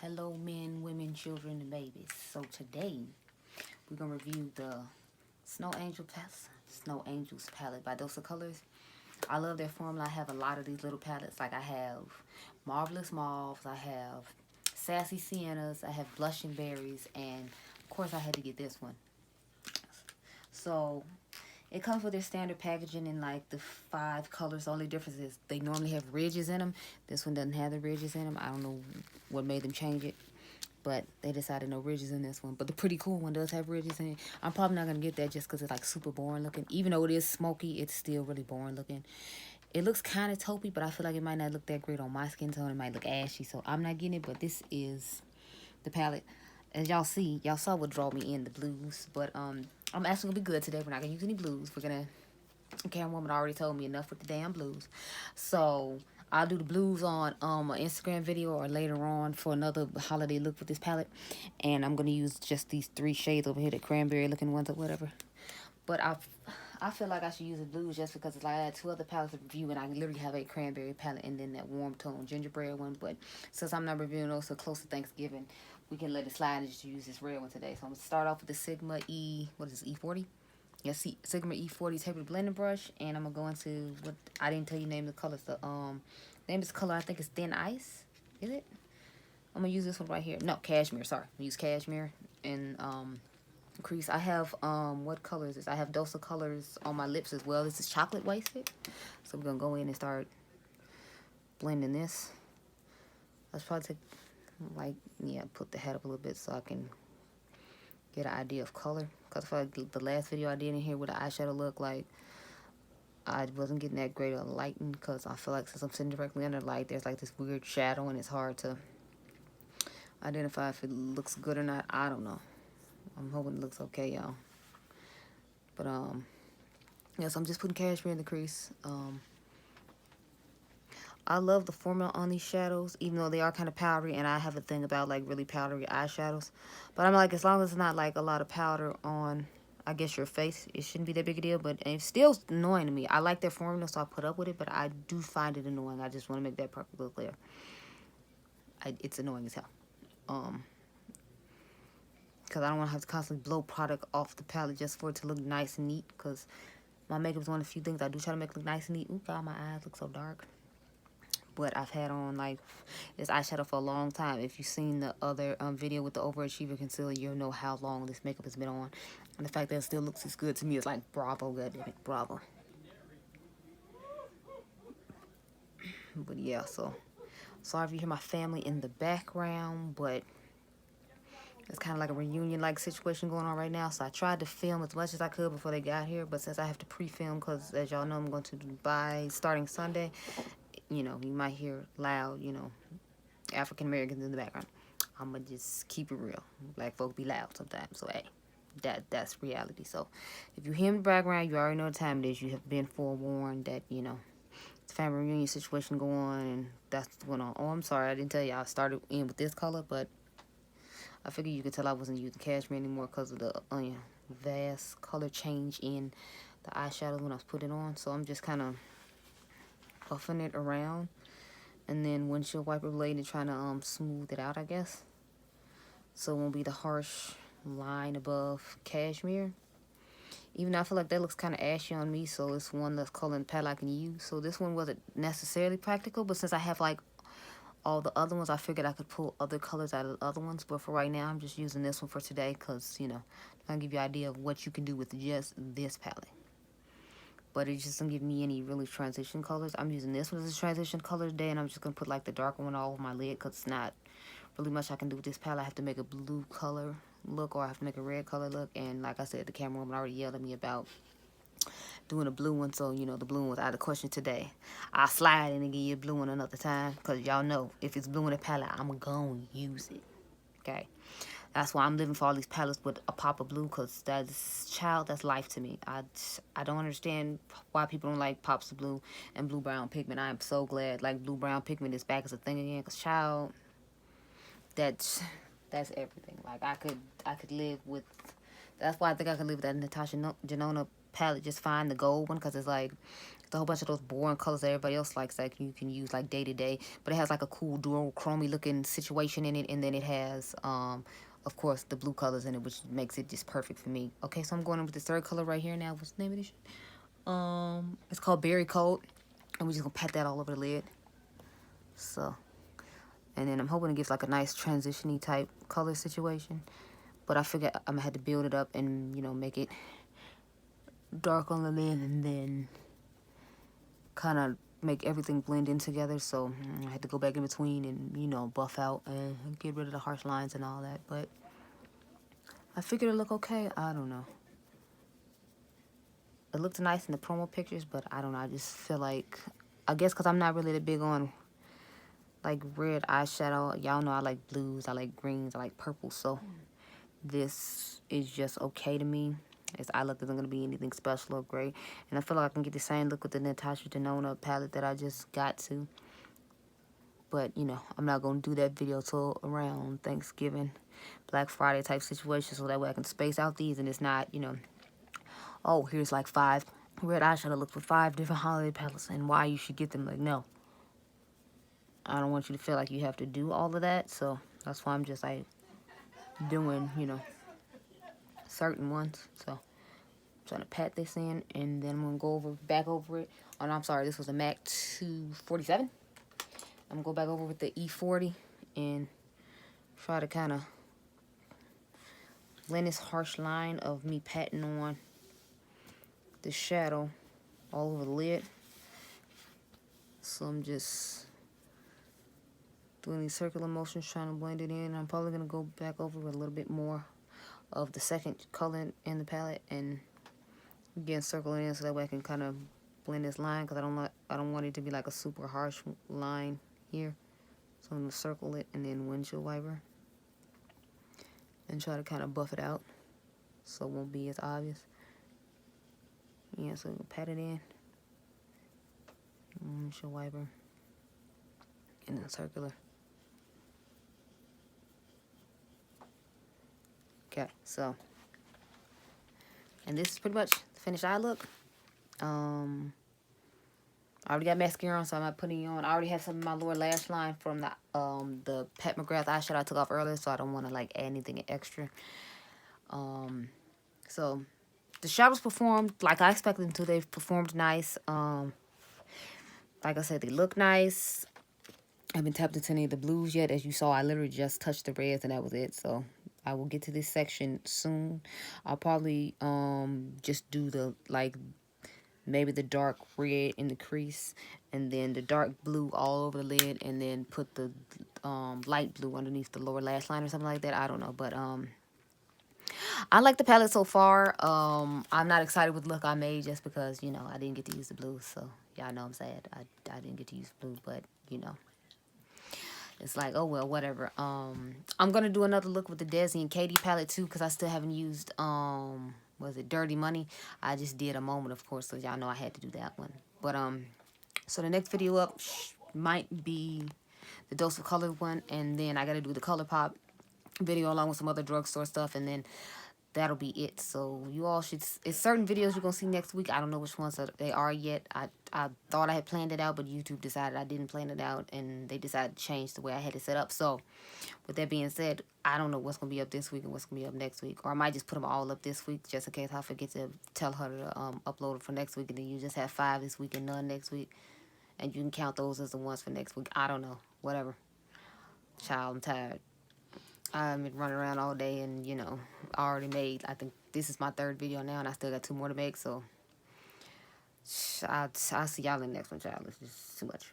Hello men, women, children, and babies. So today we're gonna review the Snow Angels palette by Dose of Colors. I love their formula. I have a lot of these little palettes. Like I have Marvelous Mauves, I have Sassy Siennas, I have Blushing Berries, and of course I had to get this one. So it comes with their standard packaging in like the 5 colors. The only difference is they normally have ridges in them. This one doesn't have the ridges in them. I don't know what made them change it, but they decided no ridges in this one. But the pretty cool one does have ridges in it. I'm probably not going to get that just because it's like super boring looking. Even though it is smoky, it's still really boring looking. It looks kind of taupey, but I feel like it might not look that great on my skin tone. It might look ashy, so I'm not getting it. But this is the palette. As y'all see, y'all saw what drew me in, the blues. But I'm actually gonna be good today. We're not gonna use any blues. We're gonna, Camera Woman already told me enough with the damn blues. So I'll do the blues on an Instagram video or later on for another holiday look with this palette. And I'm gonna use just these 3 shades over here, the cranberry looking ones or whatever. But I feel like I should use the blues just because it's like I had 2 other palettes to review, and I literally have a cranberry palette and then that warm tone gingerbread one. But since I'm not reviewing those so close to Thanksgiving, we can let it slide and just use this red one today. So I'm gonna start off with the Sigma E, what is this, E40? Yes, Sigma E40 tapered blending brush, and I'm gonna go into what I didn't tell you name the colors. The name of this color I think is Thin Ice. Is it? I'm gonna use this one right here. No, cashmere. Sorry, I'm gonna use cashmere and crease. I have what color is this? I have Dose of Colors on my lips as well. This is chocolate wasted. So we're gonna go in and start blending this. Let's probably take put the head up a little bit so I can get an idea of color. Cause I feel like the last video I did in here with the eyeshadow look, like I wasn't getting that great of lighting, because I feel like since I'm sitting directly under light, there's like this weird shadow and it's hard to identify if it looks good or not. I don't know. I'm hoping it looks okay, y'all. But yeah, so I'm just putting cashmere in the crease. I love the formula on these shadows, even though they are kind of powdery, and I have a thing about like really powdery eyeshadows. But I'm like, as long as it's not like a lot of powder on, I guess, your face, it shouldn't be that big a deal. But it's still annoying to me. I like their formula, so I put up with it, but I do find it annoying. I just want to make that perfectly clear. It's annoying as hell. Because I don't want to have to constantly blow product off the palette just for it to look nice and neat. Because my makeup is one of the few things I do try to make it look nice and neat. Ooh, God, my eyes look so dark. But I've had on like this eyeshadow for a long time. If you've seen the other video with the Overachiever concealer, you'll know how long this makeup has been on. And the fact that it still looks as good to me is like, bravo, goddammit, bravo. But yeah, so sorry if you hear my family in the background, but it's kind of like a reunion-like situation going on right now. So I tried to film as much as I could before they got here. But since I have to pre-film, because as y'all know, I'm going to Dubai starting Sunday, you know, you might hear loud, you know, African-Americans in the background. I'm going to just keep it real. Black folk be loud sometimes. So, hey, that's reality. So if you hear in the background, you already know the time it is. You have been forewarned that, you know, it's a family reunion situation going on, and that's what's going on. Oh, I'm sorry. I didn't tell you. I started in with this color, but I figured you could tell I wasn't using cashmere anymore because of the vast color change in the eyeshadows when I was putting it on. So I'm just kind of buffing it around, and then windshield wiper blade and trying to smooth it out, I guess, so it won't be the harsh line above cashmere. Even though I feel like that looks kind of ashy on me, so it's one less color in the palette I can use. So this one wasn't necessarily practical, but since I have like all the other ones, I figured I could pull other colors out of the other ones. But for right now, I'm just using this one for today because, you know, I'll give you an idea of what you can do with just this palette. But it just doesn't give me any really transition colors. I'm using this one as a transition color today, and I'm just going to put like the darker one all over my lid because it's not really much I can do with this palette. I have to make a blue color look, or I have to make a red color look. And like I said, the camera woman already yelled at me about doing a blue one, so, you know, the blue one was out of the question today. I'll slide in and give you a blue one another time because y'all know if it's blue in the palette, I'm going to use it, okay? That's why I'm living for all these palettes with a pop of blue, because that's life to me. I don't understand why people don't like pops of blue and blue-brown pigment. I am so glad like blue-brown pigment is back as a thing again, because child, that's everything. Like I could live with, that's why I think I could live with that Natasha Denona palette just fine, the gold one, because it's like It's a whole bunch of those boring colors that everybody else likes, like you can use like day to day. But it has like a cool dual chromy looking situation in it, and then it has of course the blue colors in it, which makes it just perfect for me. Okay, so I'm going in with this third color right here now. What's the name of this shit? It's called Berry Coat, and we're just gonna pat that all over the lid. So, and then I'm hoping it gives like a nice transition-y type color situation. But I figure I'm gonna have to build it up and, you know, make it dark on the lid and then kind of make everything blend in together. So I had to go back in between and, you know, buff out and get rid of the harsh lines and all that. But I figured it looked okay. I don't know. It looked nice in the promo pictures, but I don't know. I just feel like, I guess because I'm not really that big on like red eyeshadow. Y'all know I like blues, I like greens, I like purple. So this is just okay to me. Its eye look isn't going to be anything special or great. And I feel like I can get the same look with the Natasha Denona palette that I just got to. But, you know, I'm not going to do that video till around Thanksgiving, Black Friday type situation. So that way I can space out these and it's not, you know, oh, here's like 5 red eyeshadow looks with 5 different holiday palettes and why you should get them. Like, no. I don't want you to feel like you have to do all of that. So that's why I'm just like doing, you know, certain ones. So I'm trying to pat this in, and then I'm gonna go back over it. Oh no, I'm sorry, this was a MAC 247. I'm gonna go back over with the E40 and try to kind of blend this harsh line of me patting on the shadow all over the lid. So I'm just doing these circular motions, trying to blend it in. I'm probably gonna go back over with a little bit more of the second color in the palette and again circle it in so that way I can kind of blend this line, because I don't want it to be like a super harsh line here. So I'm gonna circle it and then windshield wiper and try to kind of buff it out so it won't be as obvious. Yeah, so we'll pat it in, windshield wiper, and then circular. Okay, so, and this is pretty much the finished eye look. I already got mascara on, so I'm not putting it on. I already have some of my lower lash line from the Pat Mcgarth eyeshadow I took off earlier, so I don't want to like add anything extra. So the shadows performed like I expected them to. They've performed nice. Like I said, they look nice. I haven't tapped into any of the blues yet. As you saw, I literally just touched the reds and that was it. So I will get to this section soon. I'll probably just do the like maybe the dark red in the crease and then the dark blue all over the lid and then put the light blue underneath the lower lash line or something like that. I don't know, but I like the palette so far. I'm not excited with the look I made just because, you know, I didn't get to use the blue. So y'all know I'm sad. I didn't get to use blue, but you know, it's like, oh well, whatever. I'm gonna do another look with the Desi and Katie palette too, because I still haven't used was it Dirty Money? I just did a moment, of course, so y'all know I had to do that one. But so the next video up might be the Dose of Color one, and then I gotta do the Color Pop video along with some other drugstore stuff, and then that'll be it. So you all should, it's certain videos you're gonna see next week. I don't know which ones they are yet. I thought I had planned it out, but YouTube decided I didn't plan it out, and they decided to change the way I had it set up. So with that being said, I don't know what's gonna be up this week and what's gonna be up next week, or I might just put them all up this week just in case I forget to tell her to upload it for next week, and then you just have 5 this week and none next week, and you can count those as the ones for next week. I don't know, whatever. Child, I'm tired. I've been running around all day, and you know, I already made, I think this is my 3rd video now, and I still got 2 more to make. So I'll see y'all in the next one, child. It's just too much.